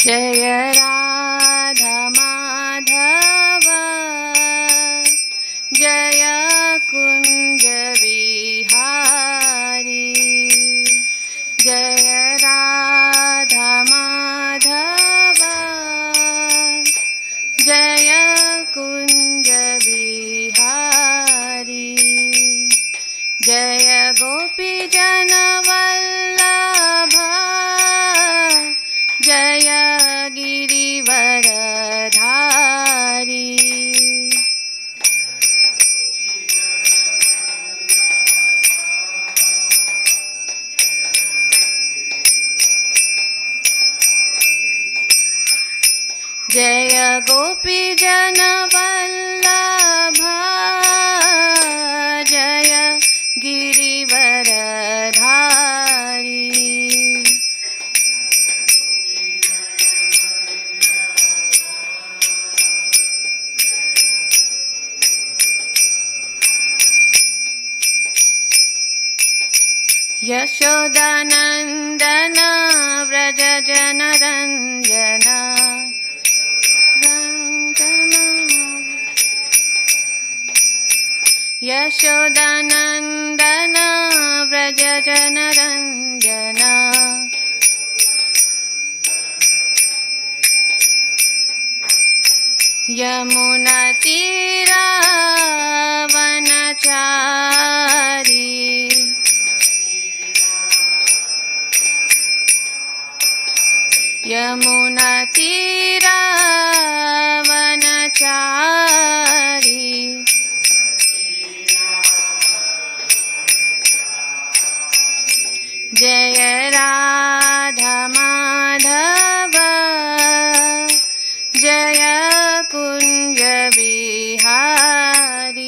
जय राधा माधव जय कुंज बिहारी जय राधा माधव जय कुंज बिहारी जय गोपी जन वल्लभ जय गिरिवरधारी जय गोपी जन वल्लभ जय गिरिवरधारी यशोदानंदन व्रज जनरंजन यशोदानंदन व्रज जनरंजन यमुना तीरा वनचारी यमुना तीरा वनचारी जय राधा माधव जय कुंज बिहारी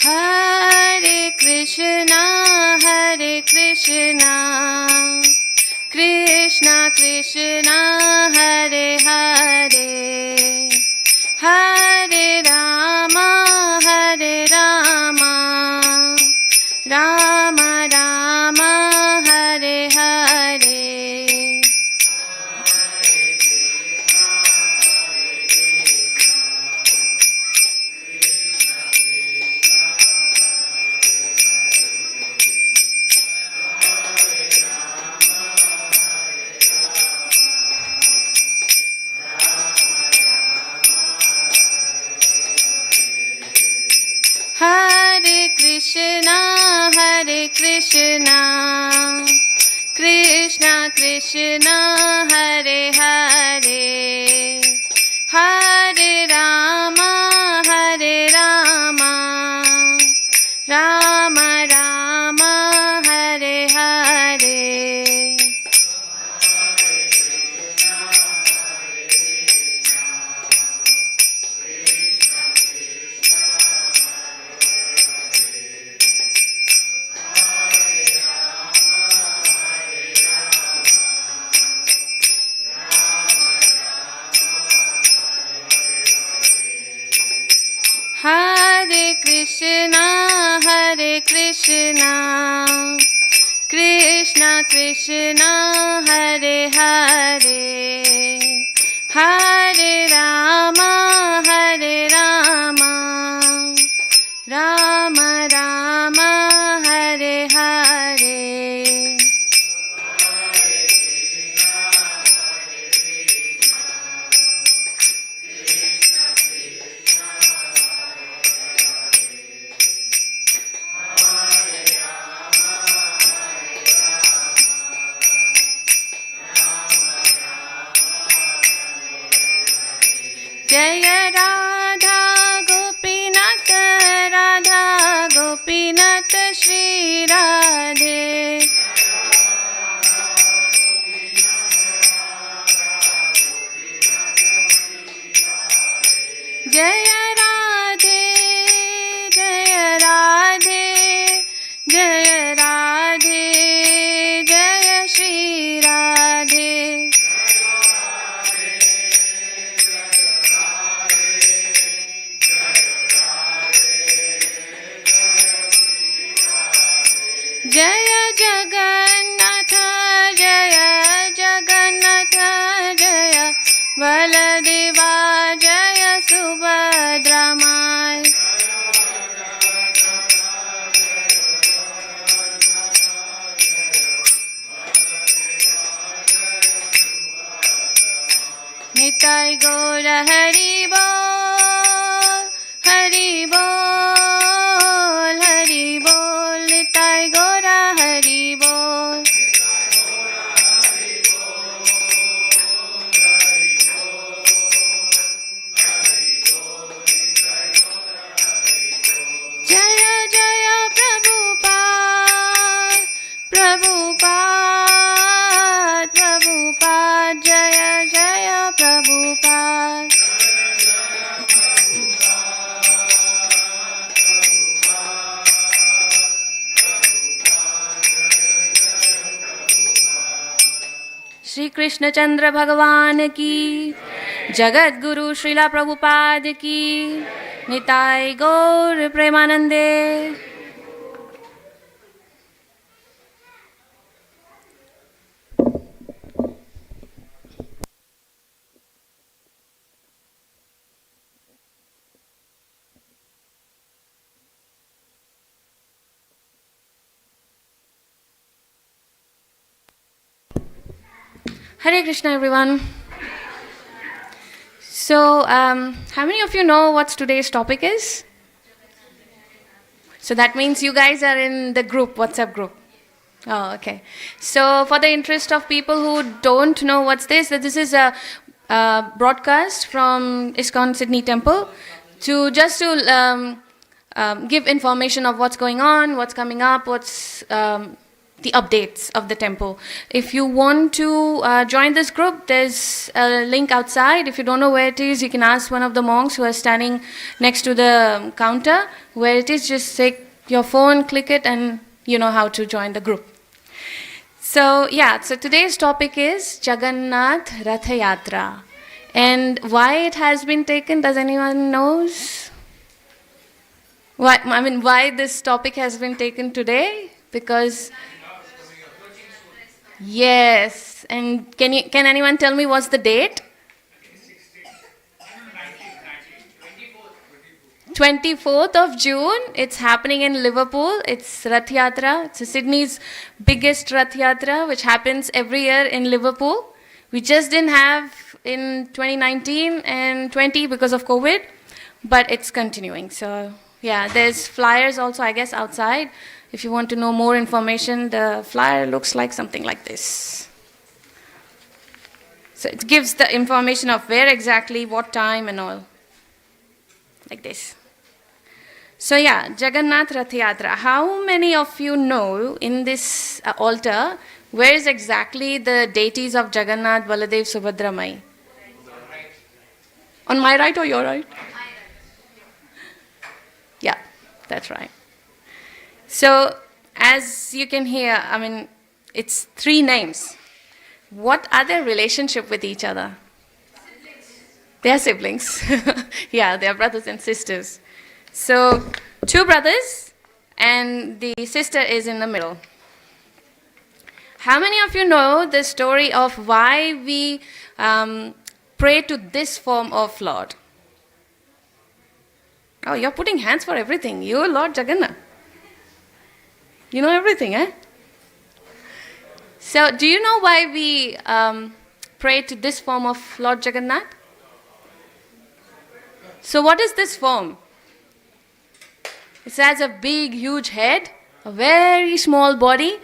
हरे कृष्णा कृष्णा कृष्णा हरे हरे हरे राम राम राम हरे हरे हरे कृष्णा कृष्णा कृष्णा हरे हरे हरे राम राम राम हरे हरे हरे कृष्णा कृष्णा कृष्णा हरे हरे हरे राम राम राम हरे हरे जय राधा गोपीनाथ श्री राधे जय राधे जय राधे जय राधे जय Shri Radhe Nitai Gaura Hari Bol, Hari Bol, Hari Bol, Nitai Gaura Hari Bol. Jaya Jaya Prabhupada, Prabhupada, Prabhupada, Jaya Jaya Prabhupada. Shri Krishna Chandra Bhagavan ki, Jagat Guru Srila Prabhupada ki, Nitai Gaur Premanande. Hare Krishna, everyone. So, how many of you know what today's topic is? So that means you guys are in the group, WhatsApp group. Oh, okay. So, for the interest of people who don't know what's this is a broadcast from ISKCON Sydney Temple to give information of what's going on, what's coming up, what's the updates of the temple. If you want to join this group, there's a link outside. If you don't know where it is, you can ask one of the monks who are standing next to the counter where it is. Just take your phone, click it, and you know how to join the group. So today's topic is Jagannath Ratha Yatra. And why it has been taken, does anyone knows? Why this topic has been taken today? Because yes, and can anyone tell me what's the date? 24th of June. It's happening in Liverpool. It's Rath Yatra. It's Sydney's biggest Rath Yatra, which happens every year in Liverpool. We just didn't have in 2019 and 20 because of COVID, but it's continuing. So yeah, there's flyers also, I guess, outside. If you want to know more information, the flyer looks like something like this. So it gives the information of where exactly, what time and all. Like this. So yeah, Jagannath Rath Yatra. How many of you know in this altar, where is exactly the deities of Jagannath, Baladev, Subhadra, Mai? On my right or your right? Yeah, that's right. So, as you can hear, it's three names. What are their relationship with each other? They are siblings. Yeah, they are brothers and sisters. So, two brothers and the sister is in the middle. How many of you know the story of why we pray to this form of Lord? Oh, you're putting hands for everything. You, Lord Jagannath. You know everything, eh? So, do you know why we pray to this form of Lord Jagannath? So, what is this form? It has a big, huge head, a very small body,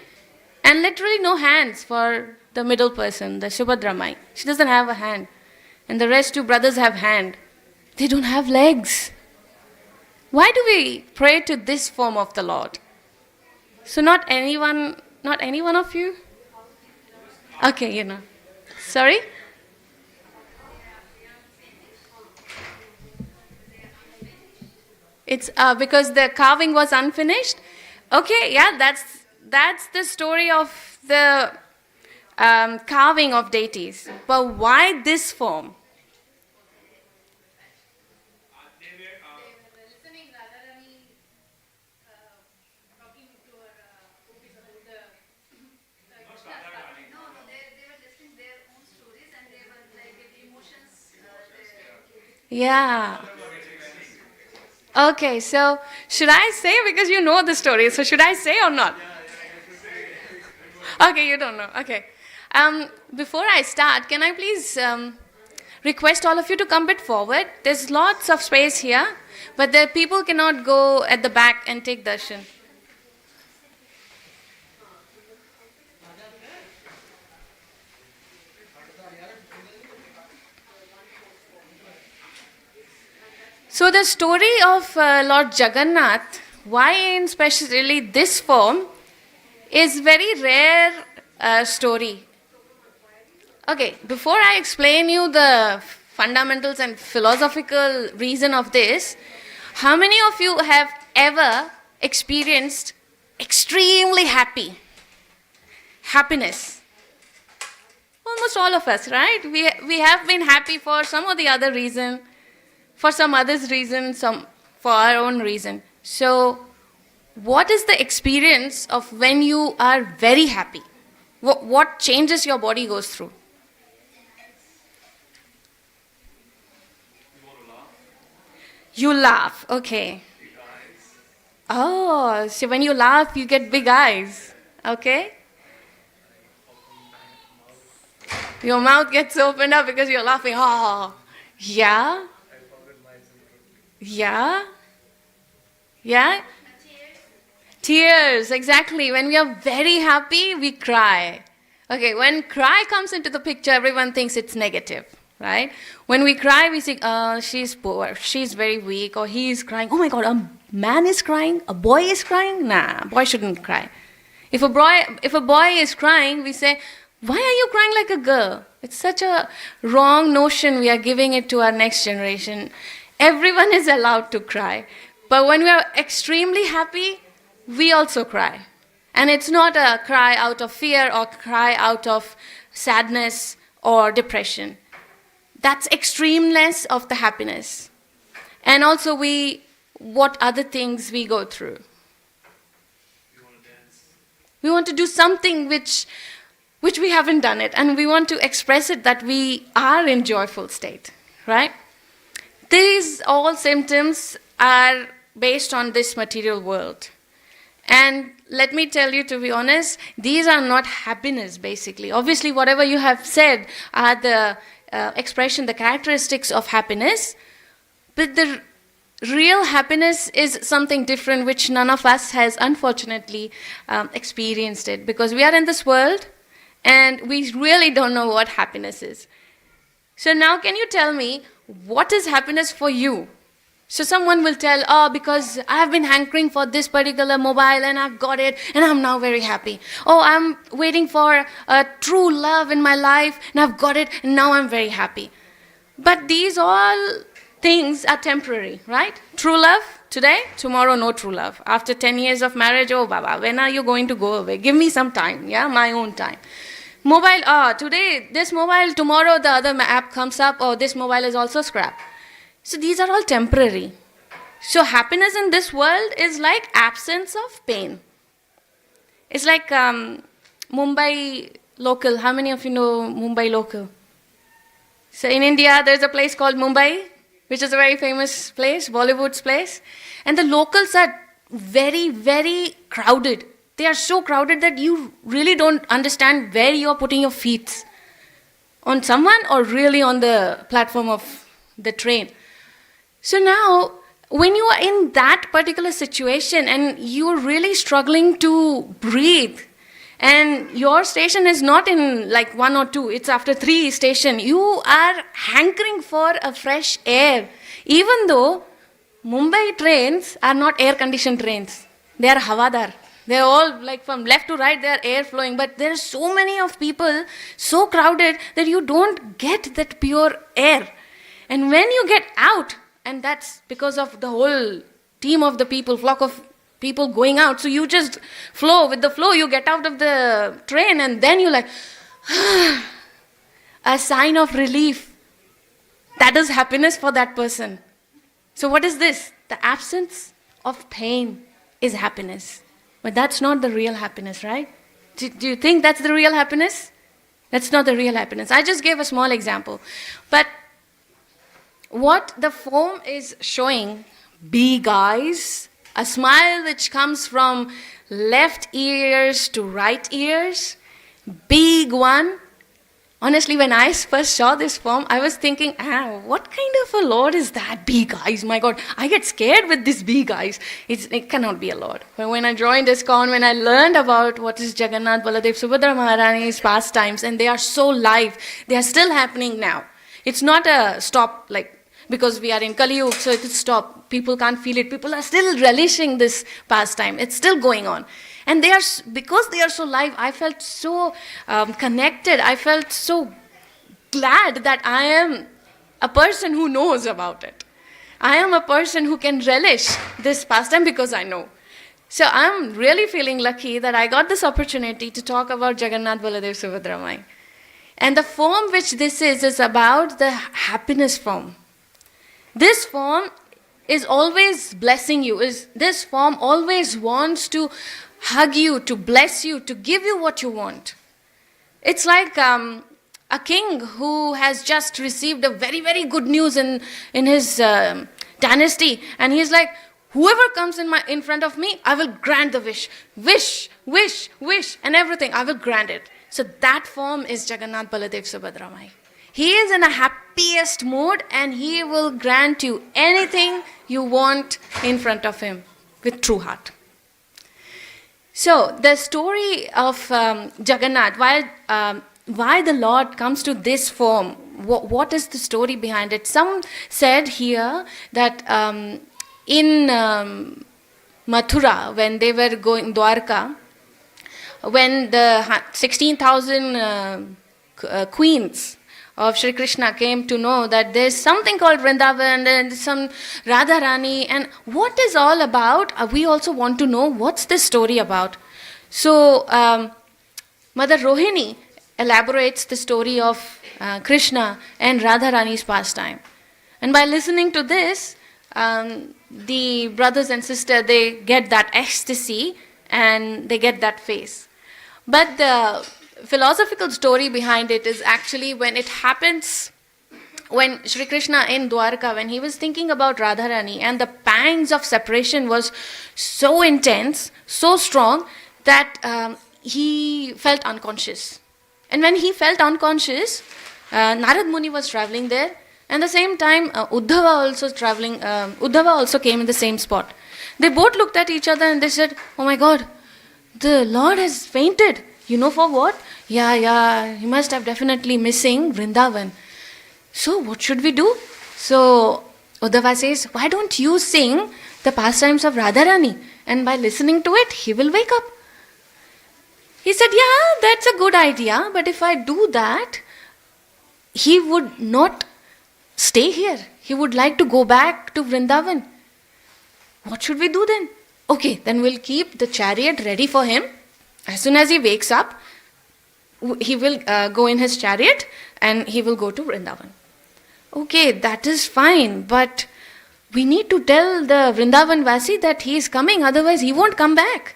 and literally no hands for the middle person, the Subhadra Mai. She doesn't have a hand. And the rest two brothers have hand. They don't have legs. Why do we pray to this form of the Lord? So not any one of you? Okay, you know. Sorry? It's because the carving was unfinished? Okay, yeah, that's the story of the carving of deities. But why this form? Yeah. Okay, so should I say, because you know the story, so should I say or not? Okay, you don't know. Okay. Before I start, can I please request all of you to come a bit forward. There's lots of space here, but the people cannot go at the back and take darshan. So the story of Lord Jagannath, why in especially this form, is very rare story. Okay, before I explain you the fundamentals and philosophical reason of this, how many of you have ever experienced extremely happiness? Almost all of us, right? We have been happy for some or the other reason, for some other's reason, some for our own reason. So, what is the experience of when you are very happy? What changes your body goes through? You laugh, okay. Oh, so when you laugh, you get big eyes, okay? Your mouth gets opened up because you're laughing. Oh, yeah? Yeah? Yeah? Tears, exactly. When we are very happy, we cry. Okay, when cry comes into the picture, everyone thinks it's negative, right? When we cry, we think, she's poor, she's very weak, or he is crying. Oh my God, a man is crying? A boy is crying? Nah, boy shouldn't cry. If a boy is crying, we say, why are you crying like a girl? It's such a wrong notion we are giving it to our next generation. Everyone is allowed to cry. But when we are extremely happy, we also cry. And it's not a cry out of fear or cry out of sadness or depression. That's extremeness of the happiness. And also what other things we go through. We want to dance. We want to do something which we haven't done it. And we want to express it that we are in joyful state, right? These all symptoms are based on this material world. And let me tell you, to be honest, these are not happiness, basically. Obviously, whatever you have said are the expression, the characteristics of happiness. But the real happiness is something different, which none of us has, unfortunately, experienced it. Because we are in this world, and we really don't know what happiness is. So now, can you tell me, what is happiness for you? So someone will tell, because I have been hankering for this particular mobile and I've got it and I'm now very happy. Oh, I'm waiting for a true love in my life and I've got it and now I'm very happy. But these all things are temporary, right? True love, today, tomorrow no true love. After 10 years of marriage, oh Baba, when are you going to go away? Give me some time, my own time. Mobile, today this mobile, tomorrow the other app comes up, this mobile is also scrap. So these are all temporary. So happiness in this world is like absence of pain. It's like Mumbai local. How many of you know Mumbai local? So in India, there's a place called Mumbai, which is a very famous place, Bollywood's place. And the locals are very, very crowded. They are so crowded that you really don't understand where you are putting your feet. On someone or really on the platform of the train. So now, when you are in that particular situation and you're really struggling to breathe, and your station is not in like 1 or 2, it's after 3 station, you are hankering for a fresh air. Even though Mumbai trains are not air-conditioned trains. They are Havadar. They're all like from left to right, they're air flowing. But there are so many of people, so crowded, that you don't get that pure air. And when you get out, and that's because of the whole team of the people, flock of people going out, so you just flow. With the flow, you get out of the train and then you're like, a sign of relief. That is happiness for that person. So what is this? The absence of pain is happiness. But that's not the real happiness, right? Do you think that's the real happiness? That's not the real happiness. I just gave a small example. But what the form is showing, big eyes, a smile which comes from left ears to right ears, big one, Honestly, when I first saw this form, I was thinking, what kind of a lord is that? Big eyes, my God. I get scared with these big eyes. It cannot be a lord. But when I joined ISKCON, when I learned about what is Jagannath, Baladev, Subhadra Maharani's pastimes, and they are so live, they are still happening now. It's not a stop, like, because we are in Kali Yuga, so it is stop. People can't feel it. People are still relishing this pastime. It's still going on. And because they are so live, I felt so connected. I felt so glad that I am a person who knows about it. I am a person who can relish this pastime because I know. So I'm really feeling lucky that I got this opportunity to talk about Jagannath, Baladev, Subhadra Mai. And the form which this is about the happiness form. This form is always blessing you. This form always wants to hug you, to bless you, to give you what you want. It's like a king who has just received a very, very good news in his dynasty, and he's like, whoever comes in front of me, I will grant the wish. Wish, wish, wish, and everything, I will grant it. So that form is Jagannath Baladev Subhadra Mai. He is in a happiest mood, and he will grant you anything you want in front of him with true heart. So the story of Jagannath, why the Lord comes to this form, what is the story behind it? Some said here that in Mathura, when they were going Dwarka, when the 16,000 queens of Shri Krishna came to know that there's something called Vrindavan and some Radha Rani, and what is all about, we also want to know what's this story about. So Mother Rohini elaborates the story of Krishna and Radha Rani's pastime. And by listening to this, the brothers and sisters, they get that ecstasy and they get that face. But the philosophical story behind it is actually when it happens, when Shri Krishna in Dwarka, when he was thinking about Radharani, and the pangs of separation was so intense, so strong, that he felt unconscious. And when he felt unconscious, Narad Muni was traveling there, and at the same time Uddhava also came in the same spot. They both looked at each other and they said, oh my God, the Lord has fainted. You know for what? Yeah, he must have definitely missing Vrindavan. So what should we do? So Uddhava says, why don't you sing the pastimes of Radharani? And by listening to it, he will wake up. He said, yeah, that's a good idea. But if I do that, he would not stay here. He would like to go back to Vrindavan. What should we do then? Okay, then we'll keep the chariot ready for him. As soon as he wakes up, he will go in his chariot and he will go to Vrindavan. Okay, that is fine, but we need to tell the Vrindavan Vasi that he is coming, otherwise he won't come back.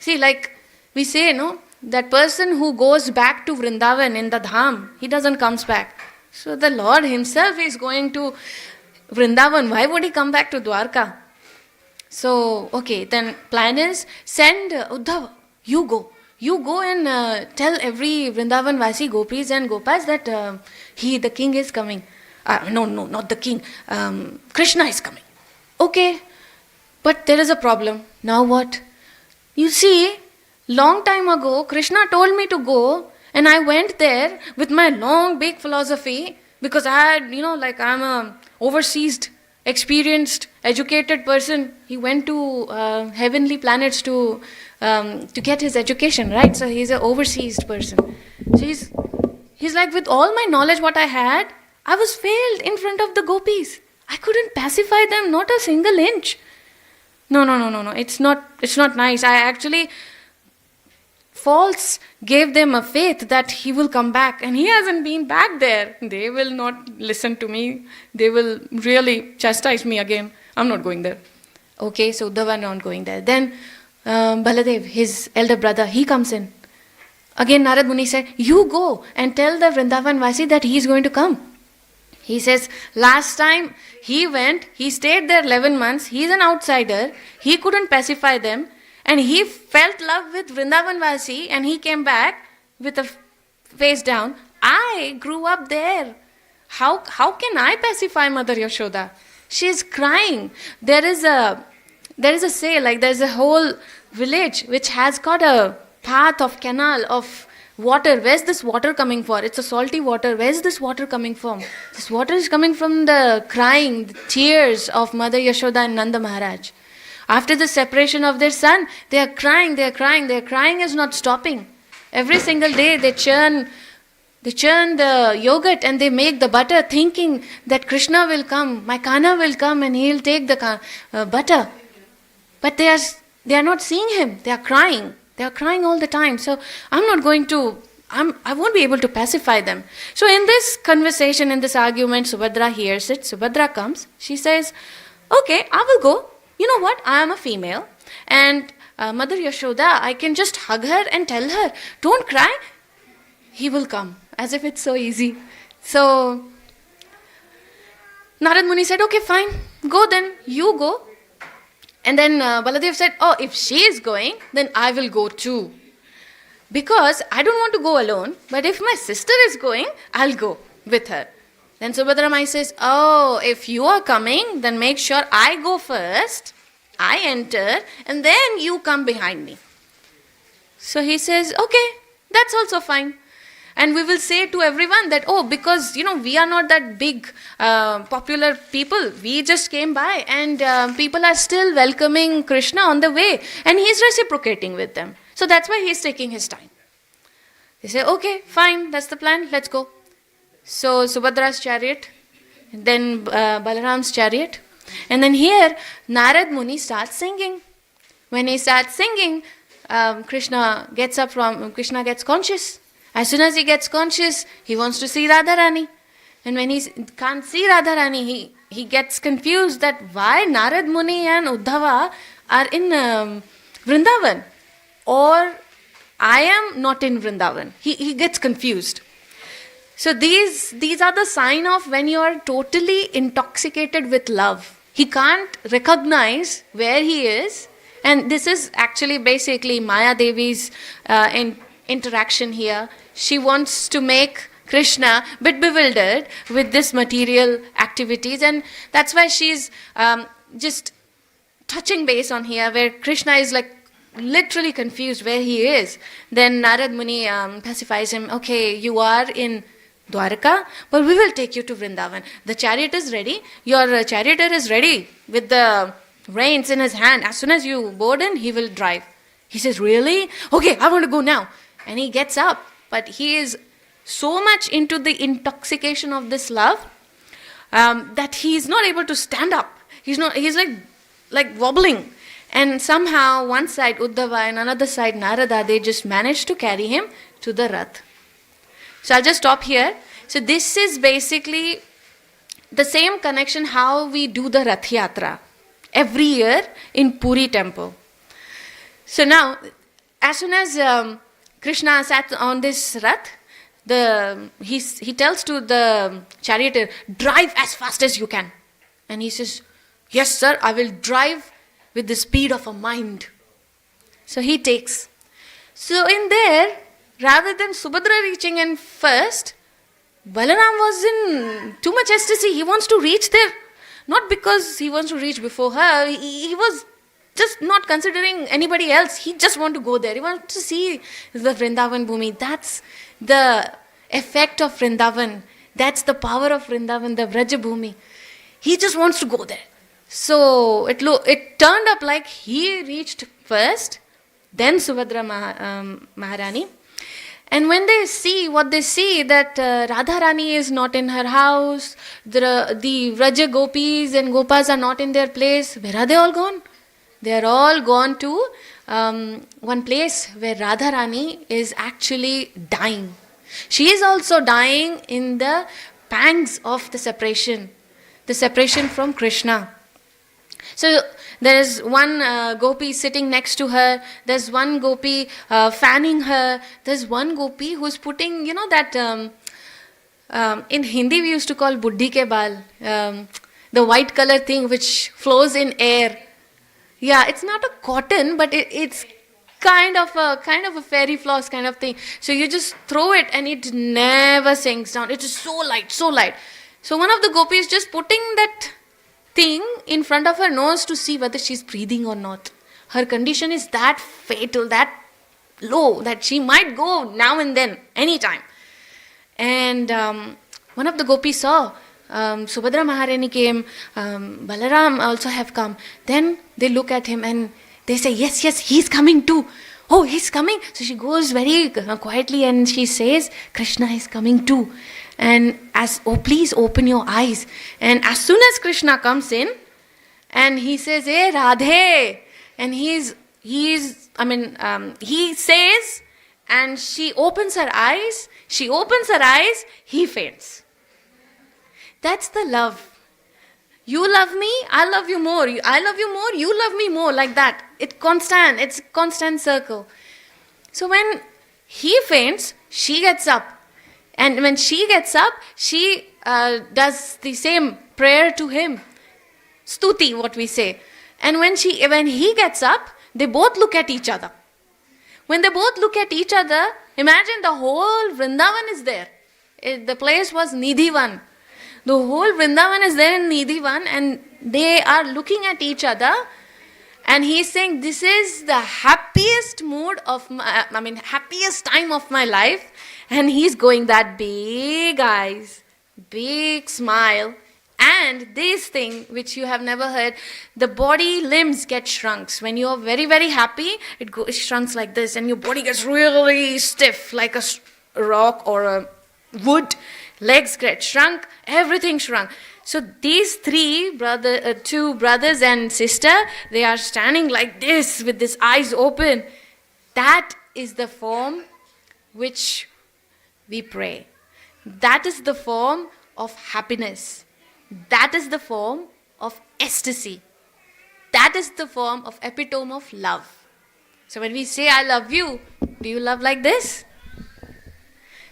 See, like we say, no, that person who goes back to Vrindavan in the Dham, he doesn't comes back. So the Lord himself is going to Vrindavan. Why would he come back to Dwarka? So, okay, then plan is, send Uddhava. You go and tell every Vrindavan Vasi Gopis and Gopas that the king is coming. No, not the king. Krishna is coming. Okay, but there is a problem. Now what? You see, long time ago, Krishna told me to go, and I went there with my long, big philosophy, because I had, I'm a overseas, experienced, educated person. He went to heavenly planets to get his education, right? So he's an overseas person. So he's like, with all my knowledge what I had, I was failed in front of the gopis. I couldn't pacify them, not a single inch. No. It's not nice. I actually false gave them a faith that he will come back, and he hasn't been back there. They will not listen to me. They will really chastise me again. I'm not going there. Okay, so Uddhava not going there. Then Baladev, his elder brother, he comes in. Again Narad Muni said, you go and tell the Vrindavan Vasi that he is going to come. He says, last time he went, he stayed there 11 months, he is an outsider, he couldn't pacify them, and he felt love with Vrindavan Vasi, and he came back with a face down. I grew up there. How can I pacify Mother Yashoda? She is crying. There is a say, like there's a whole village which has got a path of canal of water. Where's this water coming for? It's a salty water. Where's this water coming from? This water is coming from the crying, the tears of Mother Yashoda and Nanda Maharaj. After the separation of their son, they are crying, they are crying, their crying is not stopping. Every single day they churn the yogurt and they make the butter thinking that Krishna will come, my Kana will come and he'll take the butter. But they are not seeing him. They are crying. They are crying all the time. So I won't be able to pacify them. So in this conversation, in this argument, Subhadra hears it. Subhadra comes. She says, okay, I will go. You know what? I am a female. And Mother Yashoda, I can just hug her and tell her, don't cry. He will come. As if it's so easy. So Narad Muni said, okay, fine. Go then. You go. And then Baladev said, oh, if she is going, then I will go too. Because I don't want to go alone, but if my sister is going, I'll go with her. Then Subhadra Mai says, oh, if you are coming, then make sure I go first, I enter, and then you come behind me. So he says, okay, that's also fine. And we will say to everyone that, oh, because, we are not that big, popular people. We just came by and people are still welcoming Krishna on the way. And he is reciprocating with them. So that's why he is taking his time. They say, okay, fine, that's the plan, let's go. So Subhadra's chariot, then Balaram's chariot. And then here, Narad Muni starts singing. When he starts singing, Krishna gets conscious. As soon as he gets conscious, he wants to see Radharani. And when he can't see Radharani, he gets confused that why Narad Muni and Uddhava are in Vrindavan. Or I am not in Vrindavan. He gets confused. So these are the sign of when you are totally intoxicated with love. He can't recognize where he is. And this is actually basically Maya Devi's interaction here. She wants to make Krishna a bit bewildered with this material activities, and that's why she's just touching base on here where Krishna is like literally confused where he is. Then Narad Muni pacifies him, okay, you are in Dwarka, but we will take you to Vrindavan. The chariot is ready, your charioteer is ready with the reins in his hand. As soon as you board in, he will drive. He says, really? Okay, I want to go now. And he gets up. But he is so much into the intoxication of this love that he is not able to stand up. He's like wobbling. And somehow one side Uddhava and another side Narada, they just managed to carry him to the Rath. So I'll just stop here. So this is basically the same connection how we do the Rath Yatra every year in Puri temple. So now, as soon as Krishna sat on this Rath, he tells to the charioteer, drive as fast as you can. And he says, yes sir, I will drive with the speed of a mind. So he takes. So in there, rather than Subhadra reaching in first, Balaram was in too much ecstasy. He wants to reach there. Not because he wants to reach before her. He was just not considering anybody else. He just wants to go there. He wants to see the Vrindavan Bhumi. That's the effect of Vrindavan. That's the power of Vrindavan, the Vraja Bhumi. He just wants to go there. So it turned up like he reached first, then Subhadra Maharani. And when they see what they see, that Radharani is not in her house, the Vraja Gopis and Gopas are not in their place, where are they all gone? They are all gone to one place where Radharani is actually dying. She is also dying in the pangs of the separation from Krishna. So there is one gopi sitting next to her. There's one gopi fanning her. There's one gopi who's putting, that in Hindi we used to call buddhi ke baal, the white color thing which flows in air. Yeah, it's not a cotton, but it's kind of a fairy floss kind of thing. So you just throw it and it never sinks down. It is so light, so light. So one of the gopis just putting that thing in front of her nose to see whether she's breathing or not. Her condition is that fatal, that low, that she might go now and then, anytime. And one of the gopis saw Subhadra Maharani came, Balaram also have come. Then they look at him and they say, yes, he's coming too. Oh, he's coming. So she goes very quietly and she says, Krishna is coming too. And please open your eyes. And as soon as Krishna comes in and he says, hey Radhe, and he says, and she opens her eyes, he faints. That's the love. You love me, I love you more. I love you more, you love me more. Like that. It's a constant circle. So when he faints, she gets up. And when she gets up, she does the same prayer to him. Stuti, what we say. And when he gets up, they both look at each other. When they both look at each other, imagine the whole Vrindavan is there. The place was Nidhivan. The whole Vrindavan is there in Nidhivan and they are looking at each other and he's saying, this is the happiest happiest time of my life. And he's going that big eyes, big smile. And this thing which you have never heard, the body limbs get shrunk. When you are very, very happy, it shrunks like this and your body gets really stiff like a rock or a wood. Legs get shrunk, everything shrunk. So these two brothers and sister, they are standing like this with these eyes open. That is the form which we pray. That is the form of happiness. That is the form of ecstasy. That is the form of epitome of love. So when we say, I love you, do you love like this?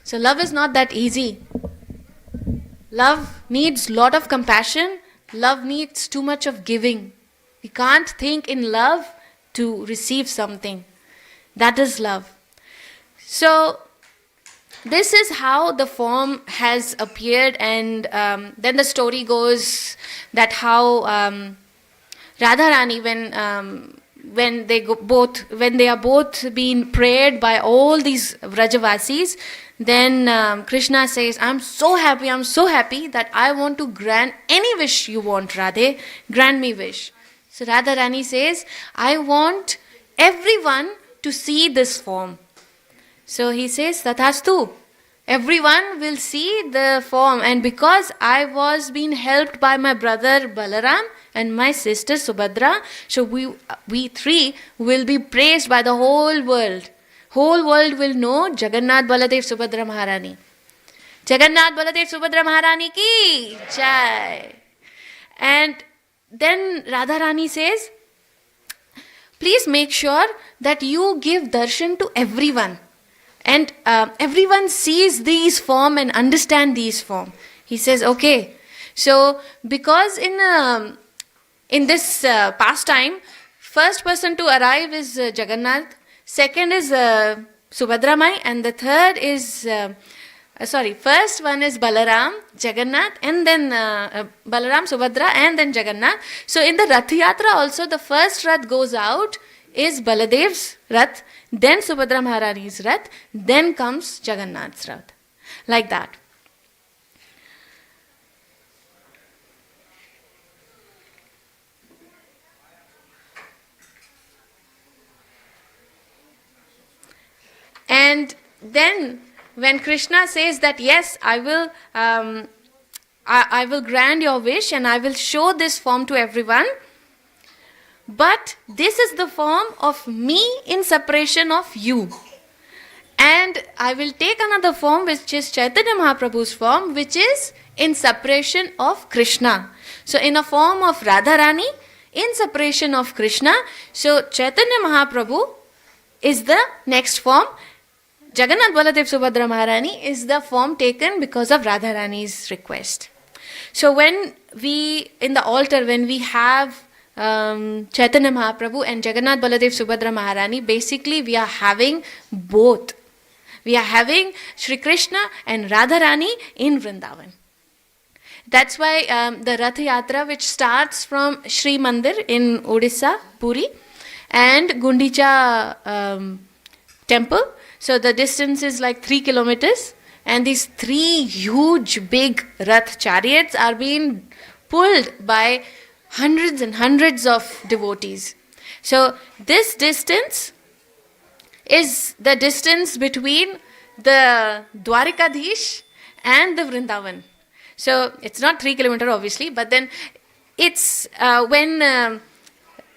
So love is not that easy. Love needs lot of compassion. Love needs too much of giving. We can't think in love to receive something. That is love. So this is how the form has appeared, and then the story goes that how Radharani, when they are both being prayed by all these Vrajavasis, then Krishna says, I'm so happy that I want to grant any wish you want, Radhe, grant me wish. So Radharani says, I want everyone to see this form. So he says, Tathastu, everyone will see the form, and because I was being helped by my brother Balaram and my sister Subhadra, so we three will be praised by the whole world. Whole world will know Jagannath Baladev Subhadra Maharani. Jagannath Baladev Subhadra Maharani ki jai. And then Radharani says, please make sure that you give darshan to everyone. And everyone sees these form and understand these form. He says, okay. So because in this pastime, first person to arrive is Jagannath. Second is Subhadramai, and the third is, first one is Balaram, Jagannath, and then Balaram, Subhadra, and then Jagannath. So in the Rath Yatra also, the first Rath goes out is Baladev's Rath, then Subhadra Maharani's Rath, then comes Jagannath's Rath. Like that. And then when Krishna says that yes, I will grant your wish and I will show this form to everyone, but this is the form of me in separation of you. And I will take another form which is Chaitanya Mahaprabhu's form, which is in separation of Krishna. So in a form of Radharani, in separation of Krishna. So Chaitanya Mahaprabhu is the next form. Jagannath Baladev Subhadra Maharani is the form taken because of Radharani's request. So when we, in the altar, when we have Chaitanya Mahaprabhu and Jagannath Baladev Subhadra Maharani, basically we are having both. We are having Shri Krishna and Radharani in Vrindavan. That's why the Rath Yatra, which starts from Sri Mandir in Odisha, Puri, and Gundicha temple. So the distance is like 3 kilometers, and these 3 huge big Rath chariots are being pulled by hundreds and hundreds of devotees. So this distance is the distance between the Dwarikadhish and the Vrindavan. So it's not 3 kilometers obviously, but then it's when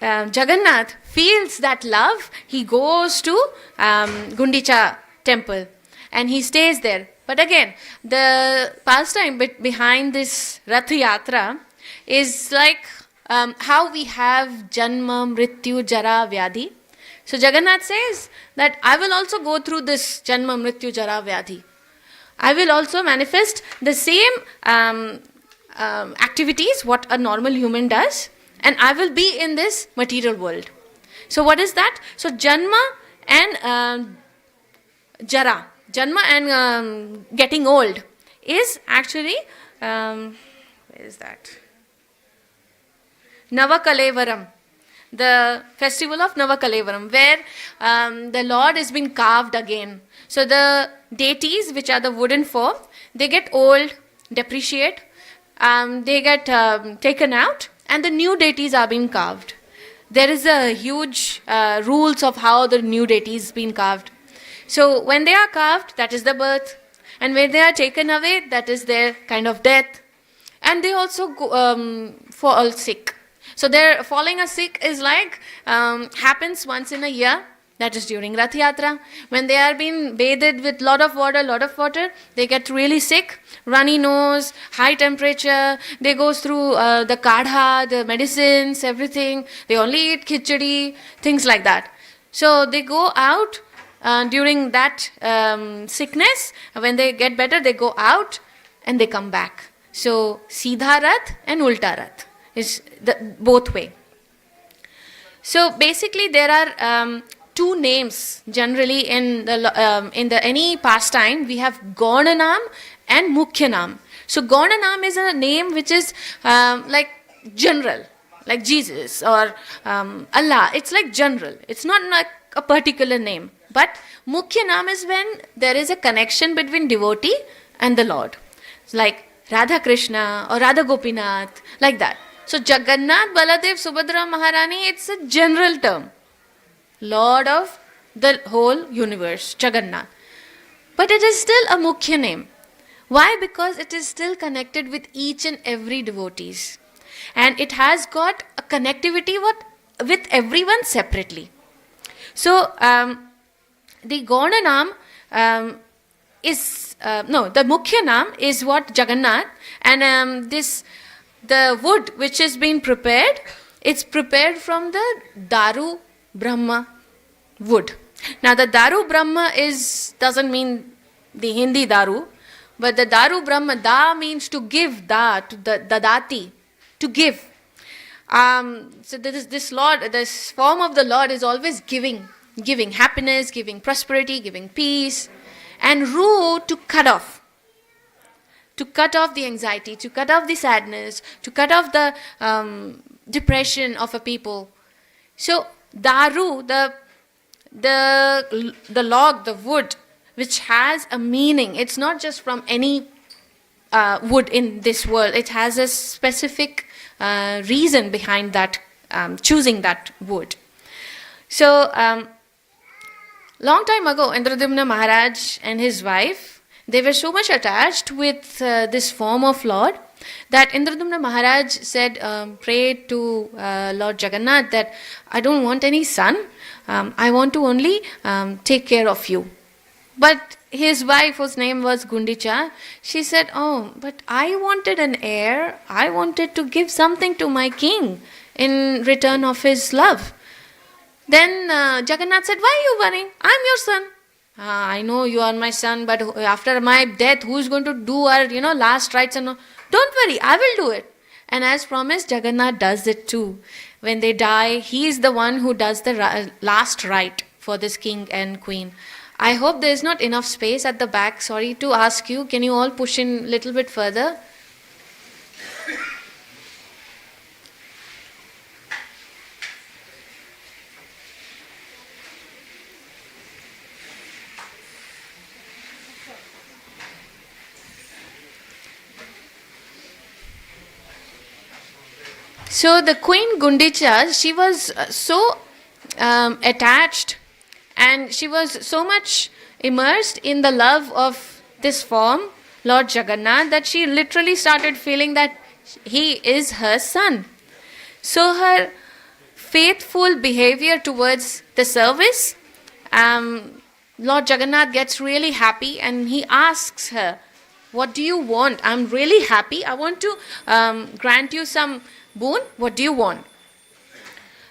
Jagannath feels that love, he goes to Gundicha temple and he stays there. But again, the pastime behind this Rath Yatra is like how we have Janma, Mrityu, Jara, Vyadhi. So Jagannath says that I will also go through this Janma, Mrityu, Jara, Vyadhi. I will also manifest the same activities what a normal human does, and I will be in this material world. So what is that? So Janma and Jara, Janma and getting old is actually, where is that? Navakalevaram, the festival of Navakalevaram, where the Lord is being carved again. So the deities, which are the wooden form, they get old, depreciate, they get taken out, and the new deities are being carved. There is a huge rules of how the new deities been carved. So when they are carved, that is the birth, and when they are taken away, that is their kind of death, and they also fall sick. So their falling sick is like happens once in a year. That is during Rath Yatra. When they are being bathed with lot of water, they get really sick, runny nose, high temperature. They go through the kadha, the medicines, everything. They only eat khichdi, things like that. So they go out during that sickness. When they get better, they go out and they come back. So Seedha Rath and Ulta Rath is the both way. So basically there are 2 names generally in the any pastime. We have Gaunanam and Mukhyanam. So Gaunanam is a name which is like general, like Jesus or Allah. It's like general. It's not like a particular name. But Mukhyanam is when there is a connection between devotee and the Lord. It's like Radha Krishna or Radha Gopinath, like that. So Jagannath, Baladev, Subhadra, Maharani, it's a general term. Lord of the whole universe, Jagannath. But it is still a Mukhya name. Why? Because it is still connected with each and every devotees. And it has got a connectivity with everyone separately. So, the Gaunanam is, the Mukhyanam is what Jagannath, and the wood which is being prepared, it's prepared from the Daru Brahma wood. Now the Daru Brahma doesn't mean the Hindi Daru, but the Daru Brahma, Da means to give, Da, to the Dati, to give. So this Lord, this form of the Lord is always giving happiness, giving prosperity, giving peace, and Ru to cut off the anxiety, to cut off the sadness, to cut off the depression of a people. So Daru, the log, the wood, which has a meaning. It's not just from any wood in this world. It has a specific reason behind that, choosing that wood. So, long time ago, Indradumna Maharaj and his wife, they were so much attached with this form of Lord that Indradumna Maharaj said, prayed to Lord Jagannath that I don't want any son, I want to only take care of you. But his wife, whose name was Gundicha, she said, oh, but I wanted an heir, I wanted to give something to my king in return of his love. Then Jagannath said, why are you worrying? I'm your son. I know you are my son, but after my death, who is going to do our, last rites and all? Don't worry, I will do it. And as promised, Jagannath does it too. When they die, he is the one who does the last rite for this king and queen. I hope there is not enough space at the back. Sorry to ask you, can you all push in a little bit further? So the Queen Gundicha, she was so attached, and she was so much immersed in the love of this form, Lord Jagannath, that she literally started feeling that he is her son. So her faithful behavior towards the service, Lord Jagannath gets really happy and he asks her, "What do you want? I'm really happy. I want to grant you some boon. What do you want?"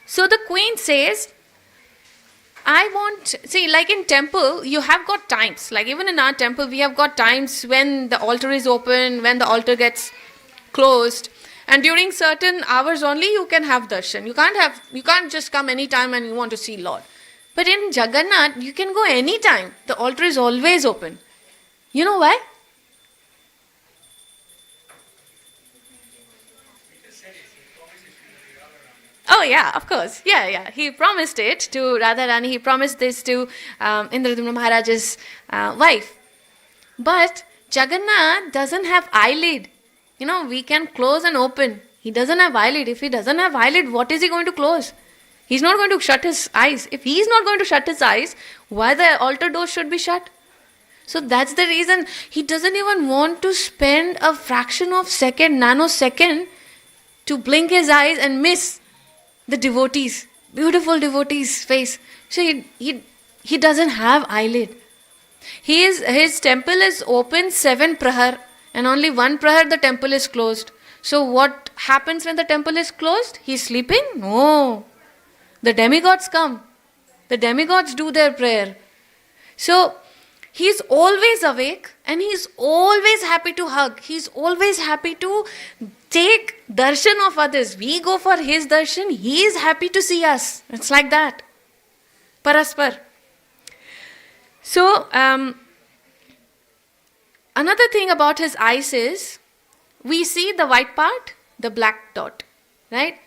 So the queen says, I want, see, like in temple, you have got times. Like even in our temple, we have got times when the altar is open, when the altar gets closed. And during certain hours only, you can have darshan. You can't just come anytime and you want to see Lord. But in Jagannath, you can go anytime. The altar is always open. You know why? Oh yeah, of course. Yeah. He promised it to Radharani. He promised this to Indradumna Maharaj's wife. But Jagannath doesn't have eyelid. You know, we can close and open. He doesn't have eyelid. If he doesn't have eyelid, what is he going to close? He's not going to shut his eyes. If he is not going to shut his eyes, why the altar door should be shut? So that's the reason he doesn't even want to spend a fraction of second, nanosecond, to blink his eyes and miss the devotees, beautiful devotees' face. So he doesn't have eyelid. His temple is open 7 prahar, and only 1 prahar the temple is closed. So what happens when the temple is closed? He's sleeping? No. The demigods come. The demigods do their prayer. So he's always awake and he's always happy to hug. He's always happy to take darshan of others. We go for his darshan. He is happy to see us. It's like that. Paraspar. So, another thing about his eyes is, we see the white part, the black dot, right?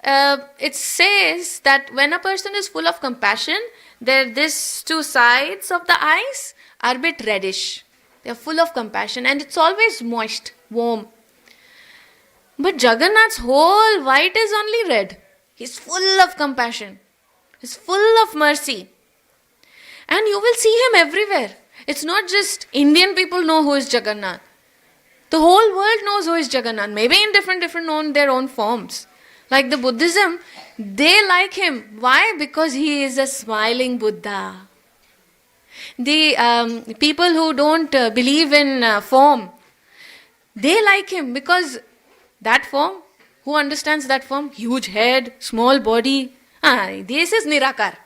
It says that when a person is full of compassion, these 2 sides of the eyes are a bit reddish. They are full of compassion and it's always moist, warm. But Jagannath's whole white is only red. He's full of compassion. He's full of mercy. And you will see him everywhere. It's not just Indian people know who is Jagannath. The whole world knows who is Jagannath. Maybe in different their own forms. Like the Buddhism, they like him. Why? Because he is a smiling Buddha. The people who don't believe in form, they like him because that form, who understands that form? Huge head, small body. This is Nirakar.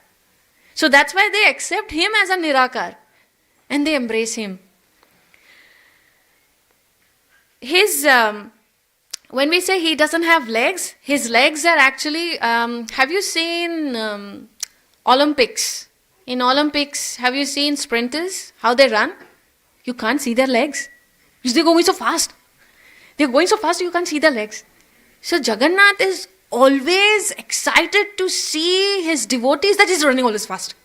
So that's why they accept him as a Nirakar and they embrace him. When we say he doesn't have legs, his legs are actually, have you seen Olympics? In Olympics, have you seen sprinters, how they run? You can't see their legs. Because they're going so fast. They're going so fast you can't see their legs. So Jagannath is always excited to see his devotees, that he's running always fast.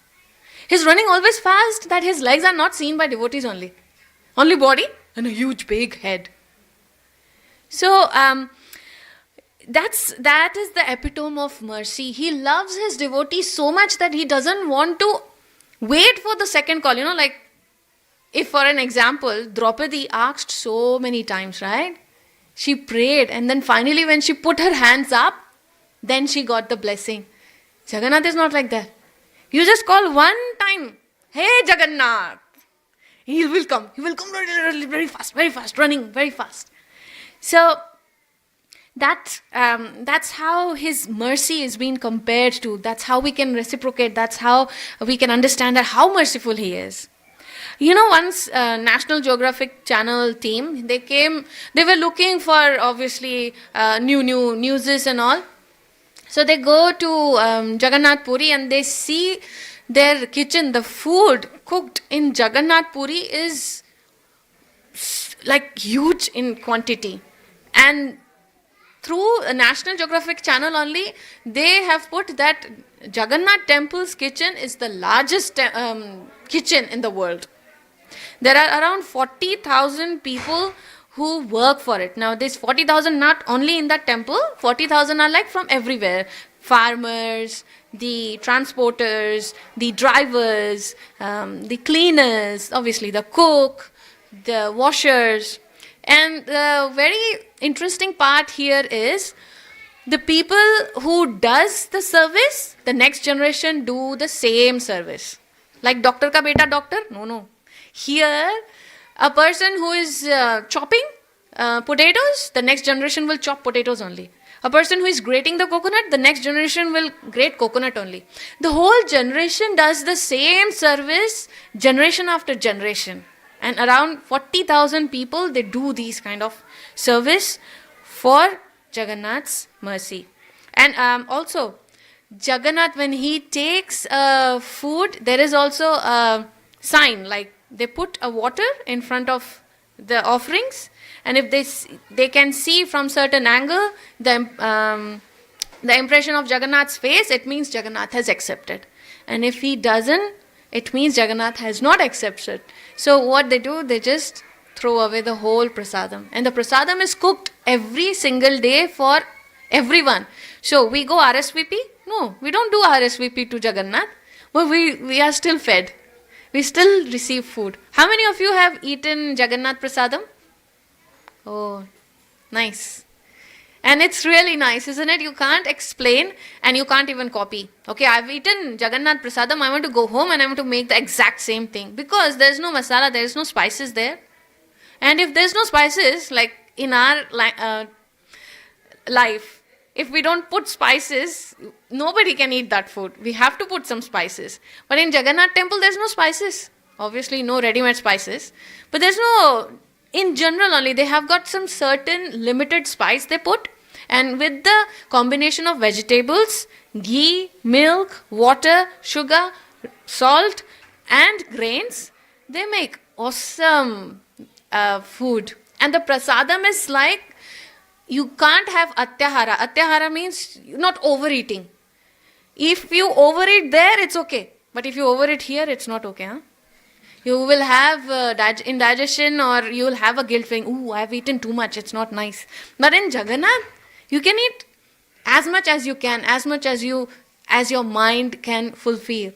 He's running always fast that his legs are not seen by devotees only. Only body and a huge big head. So that is the epitome of mercy. He loves his devotees so much that he doesn't want to wait for the second call. You know, like if for an example, Draupadi asked so many times, right? She prayed and then finally when she put her hands up, then she got the blessing. Jagannath is not like that. You just call one time, "Hey Jagannath!" He will come. He will come very fast, running very fast. So that's how his mercy is being compared to. That's how we can reciprocate. That's how we can understand that how merciful he is. Once National Geographic Channel team, they were looking for obviously new newses and all. So they go to Jagannath Puri and they see their kitchen, the food cooked in Jagannath Puri is like huge in quantity. And through a National Geographic Channel only, they have put that Jagannath Temple's kitchen is the largest kitchen in the world. There are around 40,000 people who work for it. Now, this 40,000 not only in that temple, 40,000 are like from everywhere. Farmers, the transporters, the drivers, the cleaners, obviously the cook, the washers. And the very interesting part here is the people who does the service, the next generation do the same service. Like doctor ka beta doctor? No. Here, a person who is chopping potatoes, the next generation will chop potatoes only. A person who is grating the coconut, the next generation will grate coconut only. The whole generation does the same service generation after generation. And around 40,000 people, they do these kind of service for Jagannath's mercy. And also, Jagannath, when he takes food, there is also a sign, like they put a water in front of the offerings, and if they can see from certain angle the impression of Jagannath's face, it means Jagannath has accepted. And if he doesn't, it means Jagannath has not accepted. So what they do, they just throw away the whole prasadam. And the prasadam is cooked every single day for everyone. So we go RSVP? No, we don't do RSVP to Jagannath, but we are still fed. We still receive food. How many of you have eaten Jagannath prasadam? Oh, nice. And it's really nice, isn't it? You can't explain and you can't even copy. Okay, I've eaten Jagannath prasadam. I want to go home and I want to make the exact same thing. Because there's no masala, there's no spices there. And if there's no spices, like in our life, if we don't put spices, nobody can eat that food. We have to put some spices. But in Jagannath temple, there's no spices. Obviously, no ready-made spices. But there's no, in general only, they have got some certain limited spice they put. And with the combination of vegetables, ghee, milk, water, sugar, salt, and grains, they make awesome food. And the prasadam is like, you can't have atyahara. Atyahara means not overeating. If you overeat there, it's okay. But if you overeat here, it's not okay. Huh? You will have indigestion or you will have a guilt feeling. Ooh, I've eaten too much. It's not nice. But in Jagannath, you can eat as much as you can, as much as your mind can fulfill.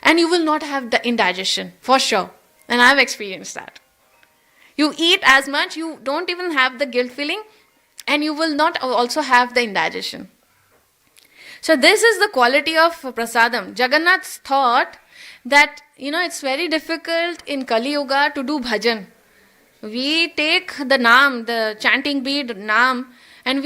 And you will not have the indigestion, for sure. And I've experienced that. You eat as much, you don't even have the guilt feeling. And you will not also have the indigestion. So this is the quality of prasadam. Jagannath thought that, it's very difficult in Kali Yuga to do bhajan. We take the naam, the chanting bead naam, and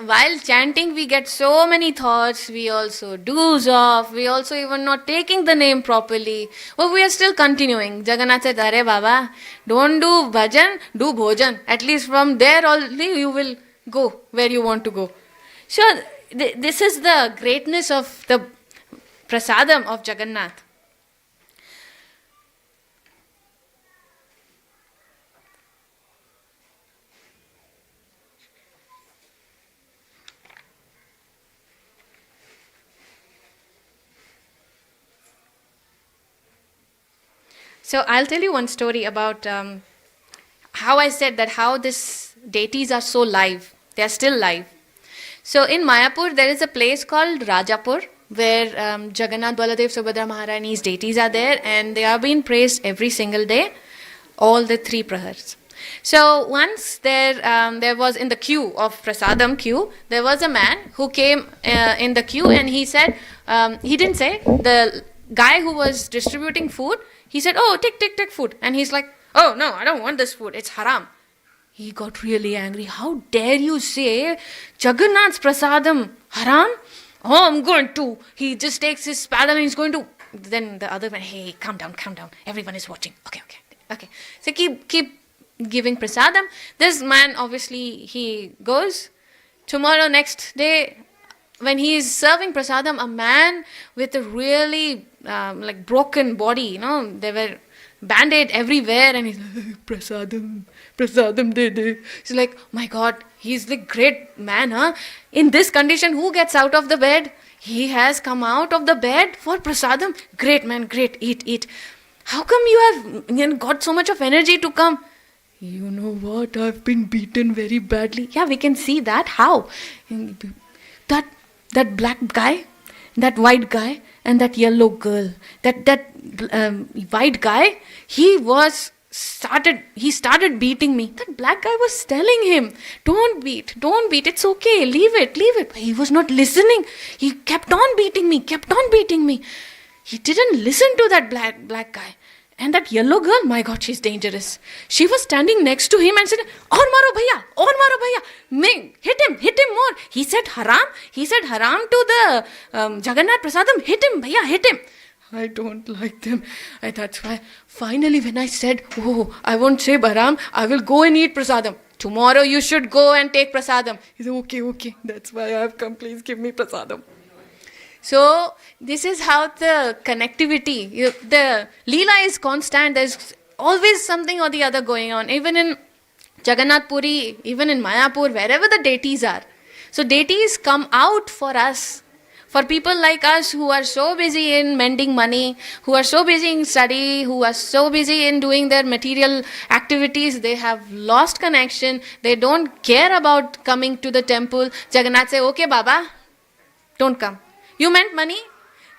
while chanting, we get so many thoughts. We also doze off. We also even not taking the name properly. But we are still continuing. Jagannath said, Arey Baba, don't do bhajan, do bhojan. At least from there only you will go where you want to go. So this is the greatness of the prasadam of Jagannath. So I'll tell you one story about how I said that how these deities are so live. They are still live. So in Mayapur, there is a place called Rajapur where Jagannath, Baladev, Subhadra, Maharani's deities are there and they are being praised every single day, all the 3 prahars. So once there was in the queue of prasadam queue, there was a man who came in the queue and he said, he didn't say, the guy who was distributing food, he said, oh, take food. And he's like, oh, no, I don't want this food. It's haram. He got really angry. How dare you say Jagannath's prasadam haram? Oh, I'm going to. He just takes his paddle and he's going to Then the other one, hey, calm down, calm down. Everyone is watching. Okay. So keep giving prasadam. This man, obviously, he goes. Tomorrow, next day, when he is serving prasadam, a man with a really like broken body, there were band-aid everywhere, and he's like, prasadam de. He's like, my God, he's the great man, huh? In this condition, who gets out of the bed? He has come out of the bed for prasadam. Great man, great, eat. How come you have got so much of energy to come? You know what? I've been beaten very badly. Yeah, we can see that. How? That black guy, that white guy, and that yellow girl. That white guy, he started beating me. That black guy was telling him, don't beat, it's okay, leave it. But he was not listening. He kept on beating me. He didn't listen to that black guy. And that yellow girl, my God, she's dangerous. She was standing next to him and said, Aur maro bhaiya. Hit him more. He said haram to the Jagannath prasadam. Hit him, bhaiya, hit him. I don't like them. That's why finally when I said, I won't say haram, I will go and eat prasadam. Tomorrow you should go and take prasadam. He said, okay. That's why I have come. Please give me prasadam. So this is how the connectivity, the Leela is constant. There's always something or the other going on. Even in Jagannath Puri, even in Mayapur, wherever the deities are. So deities come out for us. For people like us who are so busy in mending money, who are so busy in study, who are so busy in doing their material activities, they have lost connection. They don't care about coming to the temple. Jagannath say, okay Baba, don't come. You meant money?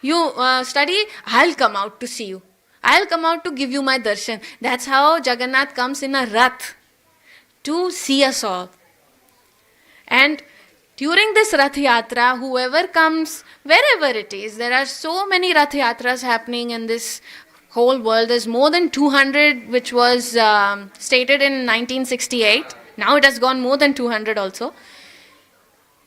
You study? I'll come out to see you. I'll come out to give you my darshan. That's how Jagannath comes in a rath to see us all. And during this Rath Yatra, whoever comes, wherever it is, there are so many Rath Yatras happening in this whole world. There's more than 200, which was stated in 1968. Now it has gone more than 200 also.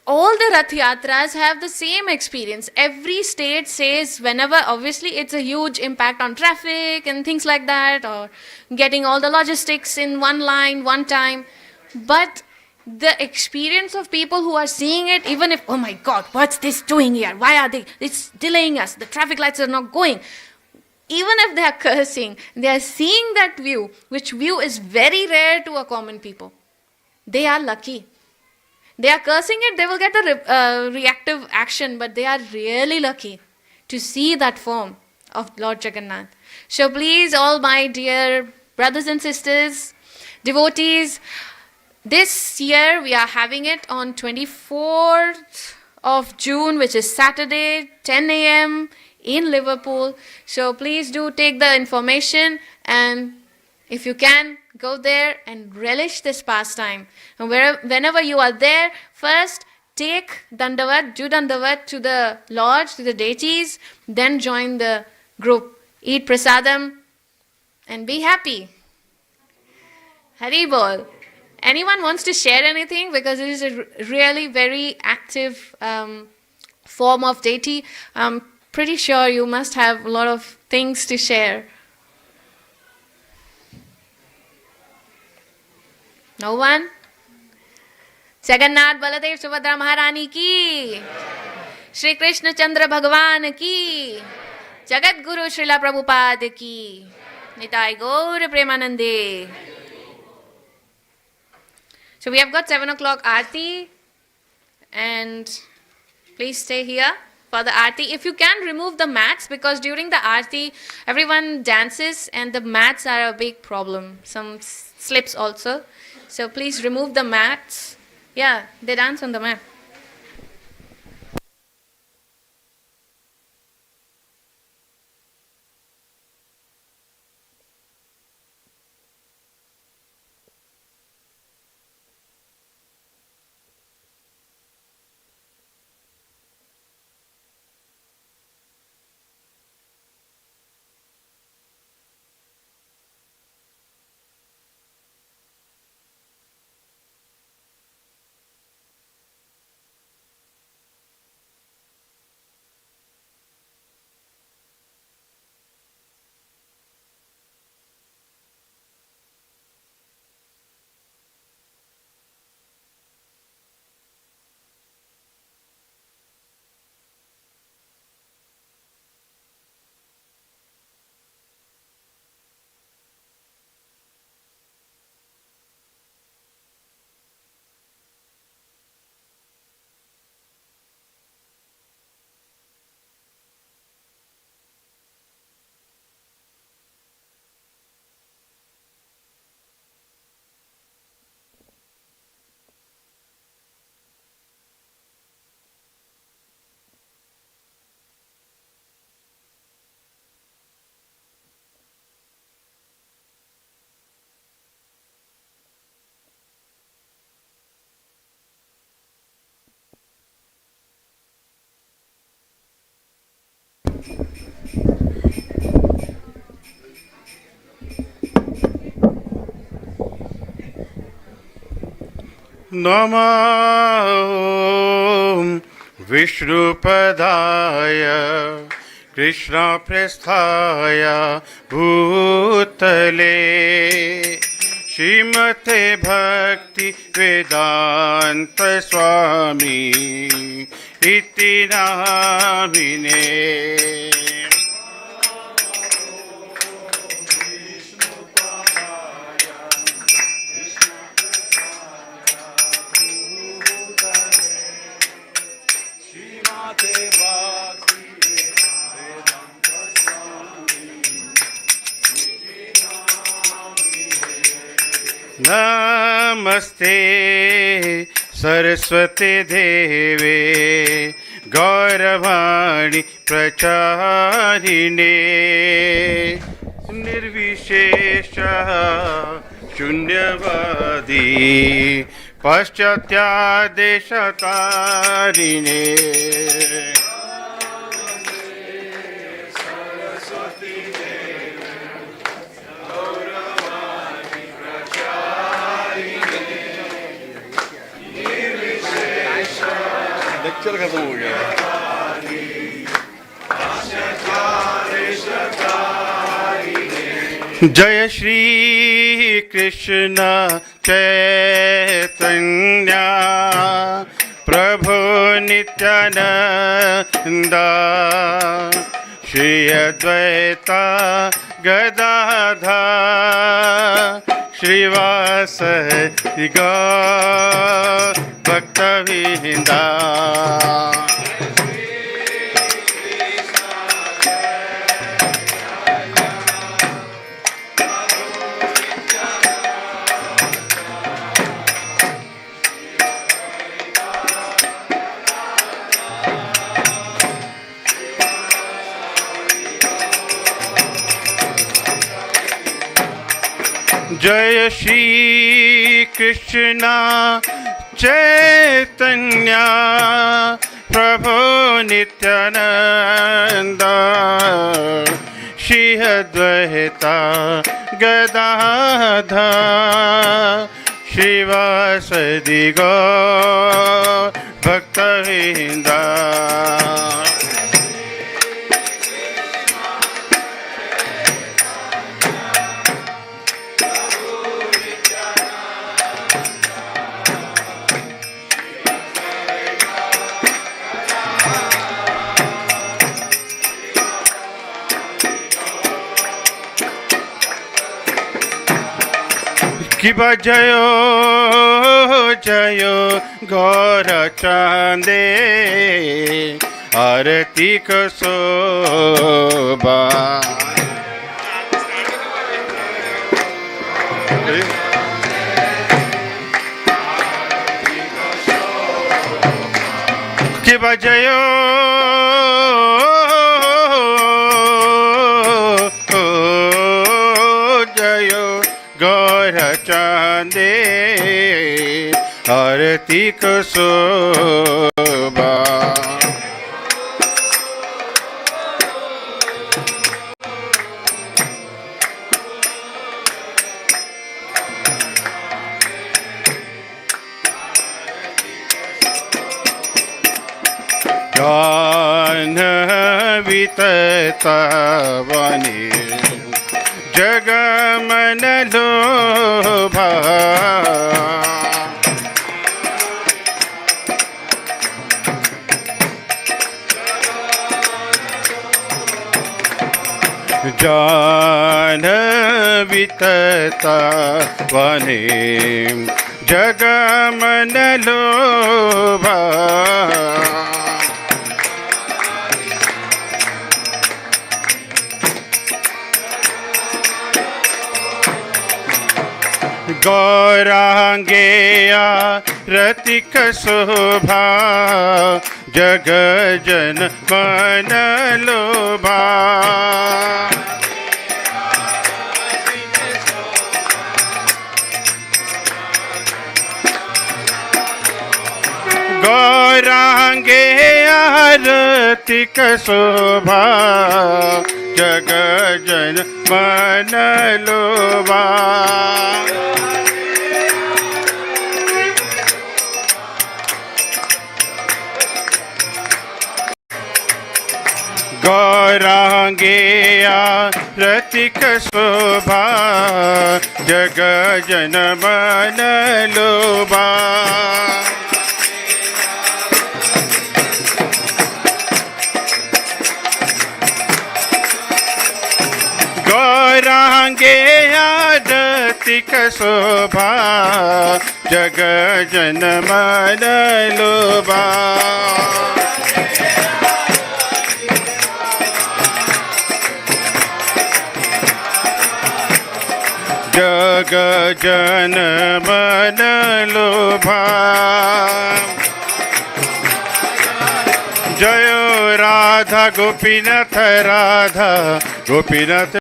All the Rath Yatras have the same experience. Every state says whenever, obviously it's a huge impact on traffic and things like that, or getting all the logistics in one line, one time. But the experience of people who are seeing it, even if, oh my God, what's this doing here? Why are it's delaying us? The traffic lights are not going. Even if they are cursing, they are seeing that view, which view is very rare to a common people. They are lucky. They are cursing it, they will get a reactive action, but they are really lucky to see that form of Lord Jagannath. So please, all my dear brothers and sisters, devotees, this year we are having it on 24th of June, which is Saturday, 10 a.m. in Liverpool. So please do take the information, and if you can, go there and relish this pastime. And whenever you are there, first take Dandavat, do Dandavat to the Lord, to the deities, then join the group. Eat prasadam and be happy. Hari Bol. Anyone wants to share anything? Because it is a really very active form of deity. I'm pretty sure you must have a lot of things to share. No one? Jagannath Baladev Subhadra Maharani ki, Shri Krishna Chandra Bhagavan ki, Jagat Guru Srila Prabhupada ki, Nitai Gaur Premanande. So we have got 7 o'clock Aarti, and please stay here for the Aarti. If you can, remove the mats, because during the Aarti everyone dances and the mats are a big problem. Some slips also. So please remove the mats. Yeah, they dance on the mat. नमः विष्णुपदाय कृष्णप्रेष्ठाय भूतले श्रीमते भक्ति वेदांत स्वामी इति नामिने। नमस्ते सरस्वती देवे गौरवाणी प्रचारिणे निर्विशेष शून्यवादी पाश्चात्यादेशतारिणे। Lecture खत्म हो गया। जय श्री कृष्ण चैतन्य प्रभु नित्यानंद श्री अद्वैता गदाधर श्रीवासदि गौर भक्तवृंदा। जय श्री कृष्ण चैतन्य प्रभु नित्यानंद श्री अद्वैता गदाधर श्रीवासदि गौर भक्तवृंदा। किबा जयो जयो गौर चांदे आरती को शोभा। किबा जयो गौर चांदे आरती को शोभा। जाह्नवी तत्त्वनि जगमन लोभा। जाह्नवी तत्त्वनि जगमन लोभा। गौरांगेया रतिक शोभा जग जन मन लोभा। गौरांगे आरतिक शोभा जग जन मन लोभा गौरांगे आरतिक शोभा जग जन मन लोभा गौरांगे आरतिक शोभा जग जन मन लोभा जग जन मन लोभा जयो राधा गोपीनाथ राधा गोपीनाथ